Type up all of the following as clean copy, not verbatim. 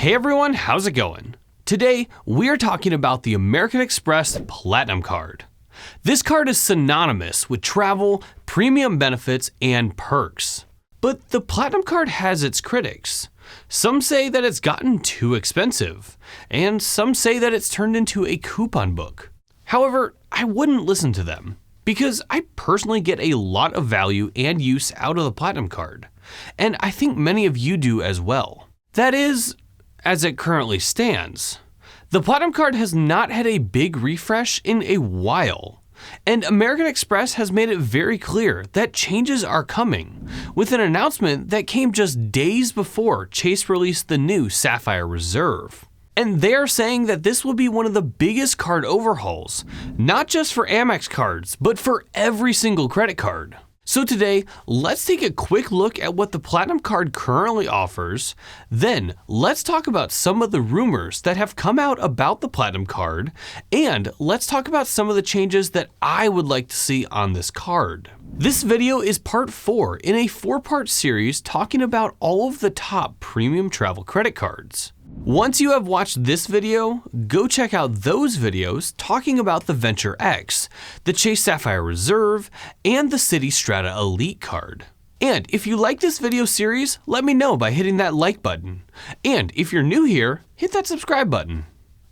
Hey everyone, how's it going? Today, we're talking about the American Express Platinum Card. This card is synonymous with travel, premium benefits, and perks. But the Platinum Card has its critics. Some say that it's gotten too expensive, and some say that it's turned into a coupon book. However, I wouldn't listen to them, because I personally get a lot of value and use out of the Platinum Card, and I think many of you do as well. That is, as it currently stands. The Platinum Card has not had a big refresh in a while, and American Express has made it very clear that changes are coming, with an announcement that came just days before Chase released the new Sapphire Reserve. And they're saying that this will be one of the biggest card overhauls, not just for Amex cards, but for every single credit card. So today, let's take a quick look at what the Platinum Card currently offers. Then, let's talk about some of the rumors that have come out about the Platinum Card, and let's talk about some of the changes that I would like to see on this card. This video is part 4 in a 4-part series talking about all of the top premium travel credit cards. Once you have watched this video, go check out those videos talking about the Venture X, the Chase Sapphire Reserve, and the Citi Strata Elite card. And if you like this video series, let me know by hitting that like button. And if you're new here, hit that subscribe button.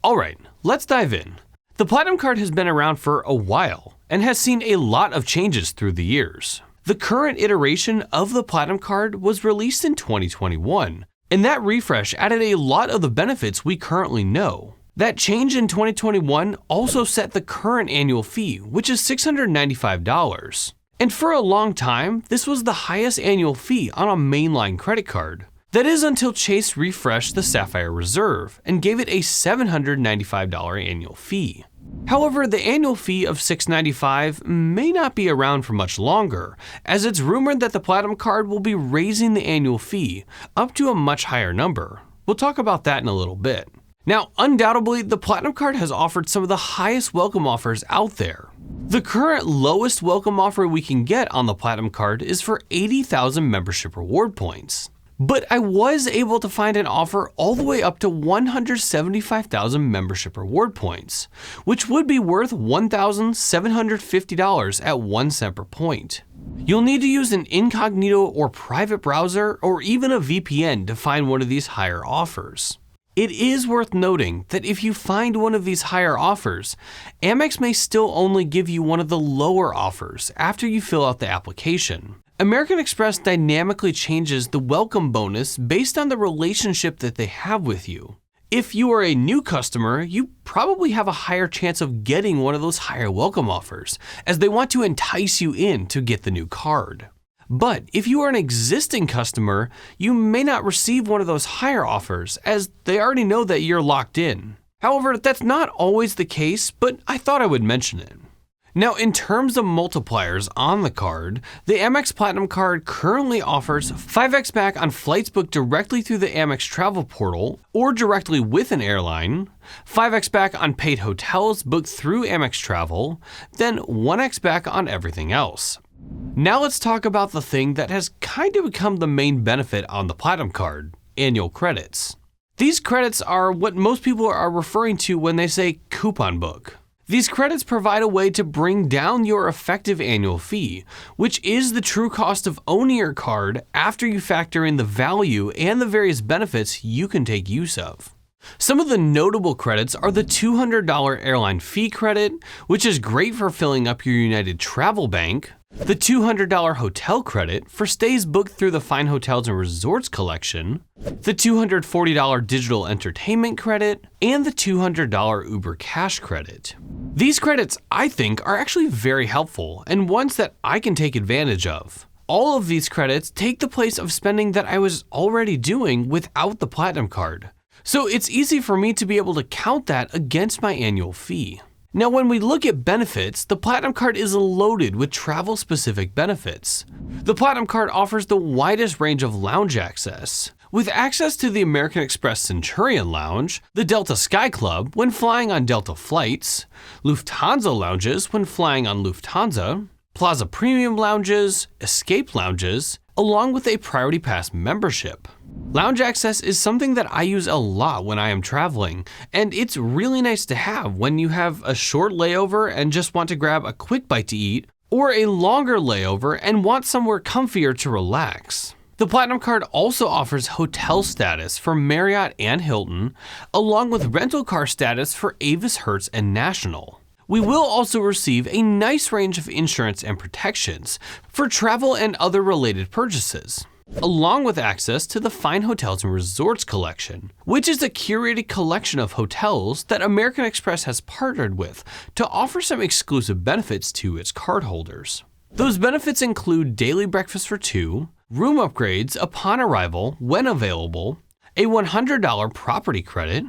Alright, let's dive in. The Platinum Card has been around for a while and has seen a lot of changes through the years. The current iteration of the Platinum Card was released in 2021. And that refresh added a lot of the benefits we currently know. That change in 2021 also set the current annual fee, which is $695. And for a long time, this was the highest annual fee on a mainline credit card. That is until Chase refreshed the Sapphire Reserve and gave it a $795 annual fee. However, the annual fee of $695 may not be around for much longer, as it's rumored that the Platinum Card will be raising the annual fee up to a much higher number. We'll talk about that in a little bit. Now, undoubtedly, the Platinum Card has offered some of the highest welcome offers out there. The current lowest welcome offer we can get on the Platinum Card is for 80,000 membership reward points. But I was able to find an offer all the way up to 175,000 membership reward points, which would be worth $1,750 at 1 cent per point. You'll need to use an incognito or private browser or even a VPN to find one of these higher offers. It is worth noting that if you find one of these higher offers, Amex may still only give you one of the lower offers after you fill out the application. American Express dynamically changes the welcome bonus based on the relationship that they have with you. If you are a new customer, you probably have a higher chance of getting one of those higher welcome offers, as they want to entice you in to get the new card. But if you are an existing customer, you may not receive one of those higher offers, as they already know that you're locked in. However, that's not always the case, but I thought I would mention it. Now, in terms of multipliers on the card, the Amex Platinum Card currently offers 5x back on flights booked directly through the Amex travel portal or directly with an airline, 5x back on paid hotels booked through Amex Travel, then 1x back on everything else. Now let's talk about the thing that has kind of become the main benefit on the Platinum Card, annual credits. These credits are what most people are referring to when they say coupon book. These credits provide a way to bring down your effective annual fee, which is the true cost of owning your card after you factor in the value and the various benefits you can take use of. Some of the notable credits are the $200 airline fee credit, which is great for filling up your United Travel Bank, the $200 hotel credit for stays booked through the Fine Hotels and Resorts collection, the $240 digital entertainment credit, and the $200 Uber Cash credit. These credits, I think, are actually very helpful and ones that I can take advantage of. All of these credits take the place of spending that I was already doing without the Platinum Card. So it's easy for me to be able to count that against my annual fee. Now, when we look at benefits, the Platinum Card is loaded with travel-specific benefits. The Platinum Card offers the widest range of lounge access, with access to the American Express Centurion Lounge, the Delta Sky Club when flying on Delta flights, Lufthansa lounges when flying on Lufthansa, Plaza Premium lounges, Escape lounges, along with a Priority Pass membership. Lounge access is something that I use a lot when I am traveling, and it's really nice to have when you have a short layover and just want to grab a quick bite to eat, or a longer layover and want somewhere comfier to relax. The Platinum Card also offers hotel status for Marriott and Hilton, along with rental car status for Avis, Hertz, and National. We will also receive a nice range of insurance and protections for travel and other related purchases, along with access to the Fine Hotels and Resorts collection, which is a curated collection of hotels that American Express has partnered with to offer some exclusive benefits to its cardholders. Those benefits include daily breakfast for two, room upgrades upon arrival when available, a $100 property credit,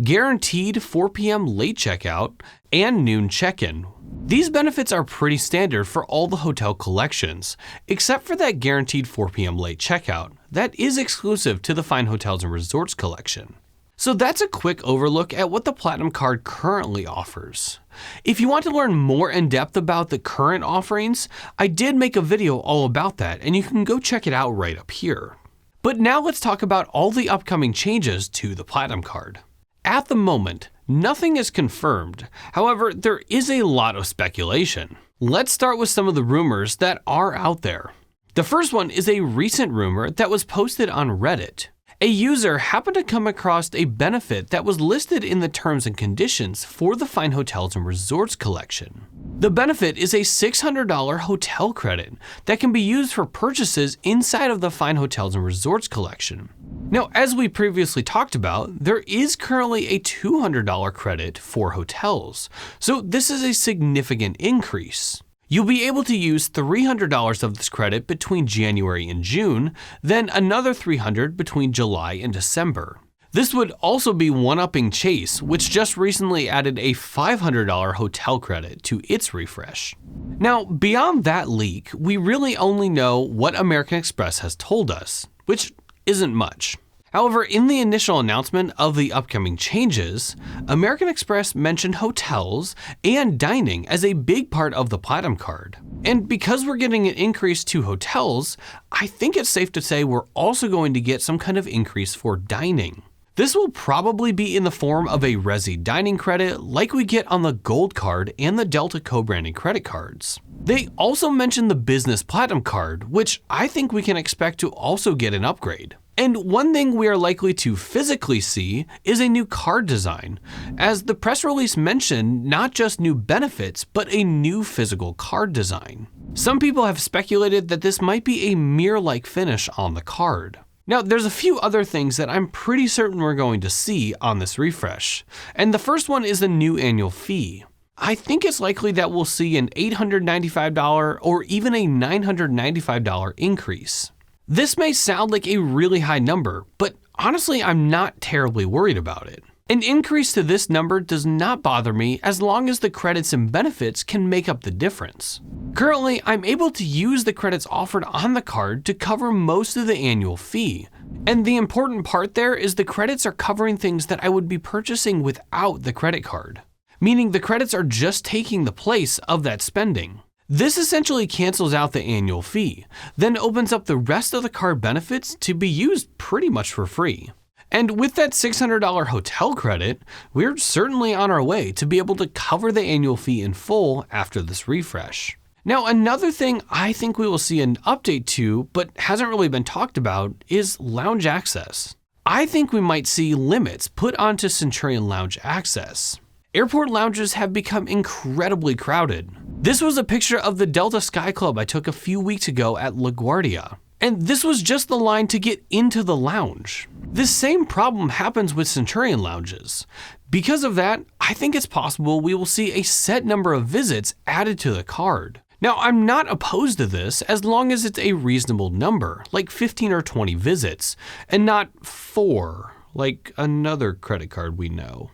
guaranteed 4 p.m. late checkout, and noon check-in. These benefits are pretty standard for all the hotel collections, except for that guaranteed 4 p.m. late checkout. That is exclusive to the Fine Hotels and Resorts collection. So that's a quick overlook at what the Platinum Card currently offers. If you want to learn more in depth about the current offerings, I did make a video all about that, and you can go check it out right up here. But now let's talk about all the upcoming changes to the Platinum Card. At the moment, nothing is confirmed. However, there is a lot of speculation. Let's start with some of the rumors that are out there. The first one is a recent rumor that was posted on Reddit. A user happened to come across a benefit that was listed in the terms and conditions for the Fine Hotels and Resorts collection. The benefit is a $600 hotel credit that can be used for purchases inside of the Fine Hotels and Resorts collection. Now, as we previously talked about, there is currently a $200 credit for hotels, so this is a significant increase. You'll be able to use $300 of this credit between January and June, then another $300 between July and December. This would also be one-upping Chase, which just recently added a $500 hotel credit to its refresh. Now, beyond that leak, we really only know what American Express has told us, which isn't much. However, in the initial announcement of the upcoming changes, American Express mentioned hotels and dining as a big part of the Platinum Card. And because we're getting an increase to hotels, I think it's safe to say we're also going to get some kind of increase for dining. This will probably be in the form of a Resi dining credit like we get on the Gold Card and the Delta co-branding credit cards. They also mentioned the Business Platinum Card, which I think we can expect to also get an upgrade. And one thing we are likely to physically see is a new card design, as the press release mentioned not just new benefits, but a new physical card design. Some people have speculated that this might be a mirror-like finish on the card. Now, there's a few other things that I'm pretty certain we're going to see on this refresh, and the first one is the new annual fee. I think it's likely that we'll see an $895 or even a $995 increase. This may sound like a really high number, but honestly, I'm not terribly worried about it. An increase to this number does not bother me as long as the credits and benefits can make up the difference. Currently, I'm able to use the credits offered on the card to cover most of the annual fee. And the important part there is the credits are covering things that I would be purchasing without the credit card, meaning the credits are just taking the place of that spending. This essentially cancels out the annual fee, then opens up the rest of the card benefits to be used pretty much for free. And with that $600 hotel credit, we're certainly on our way to be able to cover the annual fee in full after this refresh. Now, another thing I think we will see an update to, but hasn't really been talked about, is lounge access. I think we might see limits put onto Centurion Lounge access. Airport lounges have become incredibly crowded. This was a picture of the Delta Sky Club I took a few weeks ago at LaGuardia. And this was just the line to get into the lounge. This same problem happens with Centurion lounges. Because of that, I think it's possible we will see a set number of visits added to the card. Now, I'm not opposed to this as long as it's a reasonable number, like 15 or 20 visits, and not 4, like another credit card we know.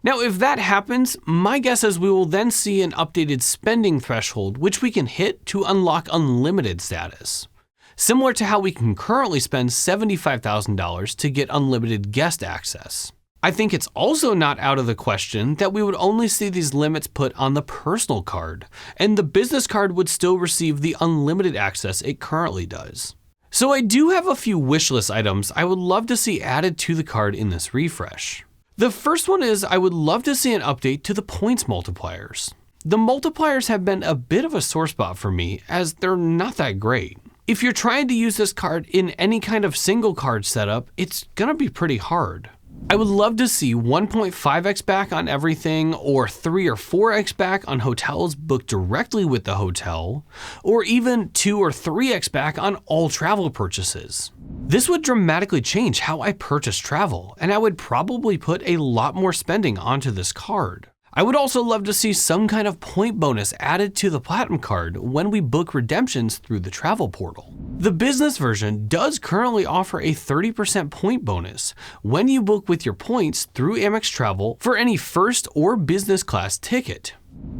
Now, if that happens, my guess is we will then see an updated spending threshold which we can hit to unlock unlimited status. Similar to how we can currently spend $75,000 to get unlimited guest access. I think it's also not out of the question that we would only see these limits put on the personal card, and the business card would still receive the unlimited access it currently does. So I do have a few wishlist items I would love to see added to the card in this refresh. The first one is I would love to see an update to the points multipliers. The multipliers have been a bit of a sore spot for me as they're not that great. If you're trying to use this card in any kind of single card setup, it's gonna be pretty hard. I would love to see 1.5x back on everything, or 3 or 4x back on hotels booked directly with the hotel, or even 2 or 3x back on all travel purchases. This would dramatically change how I purchase travel, and I would probably put a lot more spending onto this card. I would also love to see some kind of point bonus added to the Platinum card when we book redemptions through the travel portal. The business version does currently offer a 30% point bonus when you book with your points through Amex Travel for any first or business class ticket.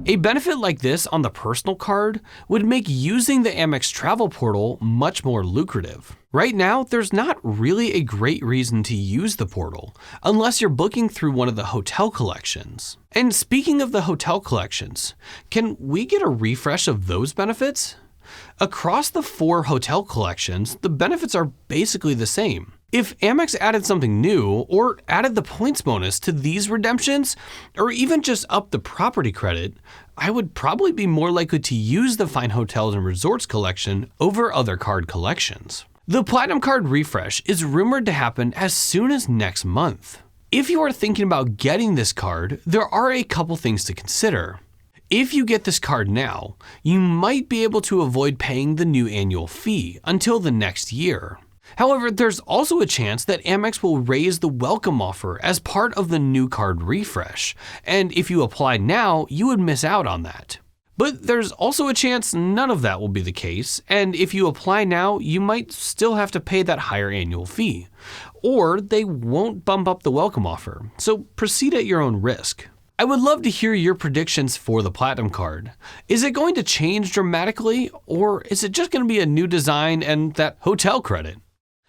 A benefit like this on the personal card would make using the Amex Travel portal much more lucrative. Right now, there's not really a great reason to use the portal unless you're booking through one of the hotel collections. And speaking of the hotel collections, can we get a refresh of those benefits? Across the 4 hotel collections, the benefits are basically the same. If Amex added something new or added the points bonus to these redemptions, or even just upped the property credit, I would probably be more likely to use the Fine Hotels and Resorts collection over other card collections. The Platinum card refresh is rumored to happen as soon as next month. If you are thinking about getting this card, there are a couple things to consider. If you get this card now, you might be able to avoid paying the new annual fee until the next year. However, there's also a chance that Amex will raise the welcome offer as part of the new card refresh, and if you apply now, you would miss out on that. But there's also a chance none of that will be the case, and if you apply now, you might still have to pay that higher annual fee, or they won't bump up the welcome offer, so proceed at your own risk. I would love to hear your predictions for the Platinum card. Is it going to change dramatically, or is it just going to be a new design and that hotel credit?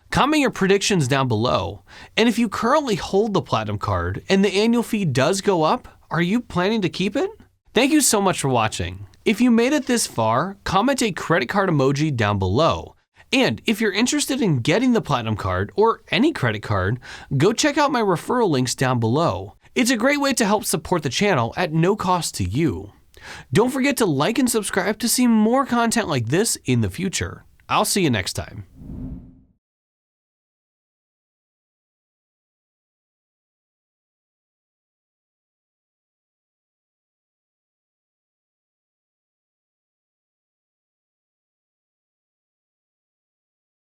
Comment your predictions down below, and if you currently hold the Platinum card and the annual fee does go up, are you planning to keep it? Thank you so much for watching. If you made it this far, comment a credit card emoji down below. And if you're interested in getting the Platinum card or any credit card, go check out my referral links down below. It's a great way to help support the channel at no cost to you. Don't forget to like and subscribe to see more content like this in the future. I'll see you next time.